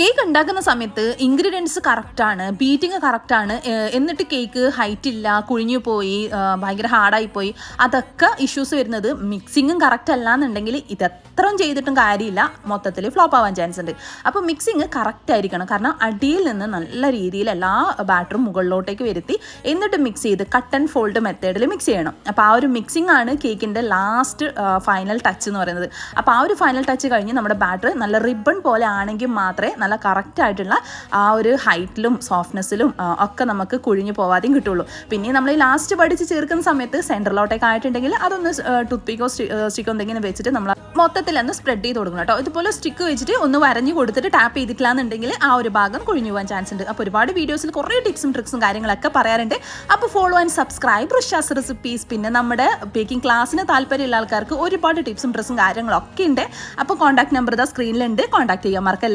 Cake ഉണ്ടാക്കുന്ന സമയത്ത് ingredients കറക്റ്റാണ്, ബീറ്റിംഗ് കറക്റ്റാണ്, എന്നിട്ട് കേക്ക് ഹൈറ്റ് ഇല്ല, കുഴിഞ്ഞു പോയി, ഭയങ്കര ഹാർഡായിപ്പോയി, അതൊക്കെ ഇഷ്യൂസ് വരുന്നത് മിക്സിങ്ങും കറക്റ്റ് അല്ല എന്നുണ്ടെങ്കിൽ ഇതെത്രയും ചെയ്തിട്ടും കാര്യമില്ല, മൊത്തത്തിൽ ഫ്ലോപ്പ് ആവാൻ ചാൻസ് ഉണ്ട്. അപ്പോൾ മിക്സിങ് കറക്റ്റ് ആയിരിക്കണം. കാരണം അടിയിൽ നിന്ന് നല്ല രീതിയിൽ എല്ലാ ബാറ്ററും മുകളിലോട്ടേക്ക് വരുത്തി എന്നിട്ട് മിക്സ് ചെയ്ത് കട്ട് ആൻഡ് ഫോൾഡ് മെത്തേഡിൽ മിക്സ് ചെയ്യണം. അപ്പോൾ ആ ഒരു മിക്സിംഗ് ആണ് കേക്കിൻ്റെ ലാസ്റ്റ് ഫൈനൽ ടച്ച് എന്ന് പറയുന്നത്. അപ്പോൾ ആ ഒരു ഫൈനൽ ടച്ച് കഴിഞ്ഞ് നമ്മുടെ ബാറ്റർ നല്ല റിബൺ പോലെ ആണെങ്കിൽ മാത്രമേ നല്ല കറക്റ്റ് ആയിട്ടുള്ള ആ ഒരു ഹൈറ്റിലും സോഫ്റ്റ്നെസ്സിലും ഒക്കെ നമുക്ക് കുഴിഞ്ഞു പോവാതെയും കിട്ടുള്ളൂ. പിന്നെ നമ്മൾ ഈ ലാസ്റ്റ് പഠിച്ച് ചേർക്കുന്ന സമയത്ത് സെൻറ്ററിലോട്ടേക്ക് ആയിട്ടുണ്ടെങ്കിൽ അതൊന്ന് ടൂത്ത് പിക്കോ സ്റ്റിക്കോ എന്തെങ്കിലും വെച്ചിട്ട് നമ്മൾ മൊത്തത്തിൽ ഒന്ന് സ്പ്രെഡ് ചെയ്ത് കൊടുക്കണം കേട്ടോ. ഇതുപോലെ സ്റ്റിക്ക് വെച്ചിട്ട് ഒന്ന് വരഞ്ഞ് കൊടുത്തിട്ട് ടാപ്പ് ചെയ്തിട്ടില്ല എന്നുണ്ടെങ്കിൽ ആ ഒരു ഭാഗം കുഴിഞ്ഞു പോകാൻ ചാൻസ് ഉണ്ട്. അപ്പോൾ ഒരുപാട് വീഡിയോസിൽ കുറേ ടിപ്സും ട്രിക്സും കാര്യങ്ങളൊക്കെ പറയാറുണ്ട്. അപ്പോൾ ഫോളോ ആൻഡ് സബ്സ്ക്രൈബ് ഋഷാസ് റെസിപ്പീസ്. പിന്നെ നമ്മുടെ ബേക്കിംഗ് ക്ലാസ്സിന് താല്പര്യമുള്ള ആൾക്കാർക്ക് ഒരുപാട് ടിപ്സും ട്രിക്സും കാര്യങ്ങളൊക്കെ ഉണ്ട്. അപ്പോൾ കോൺടാക്ട് നമ്പർ ഇതാ സ്ക്രീനിലുണ്ട്, കോൺടാക്ട് ചെയ്യാൻ മറക്കല്ലേ.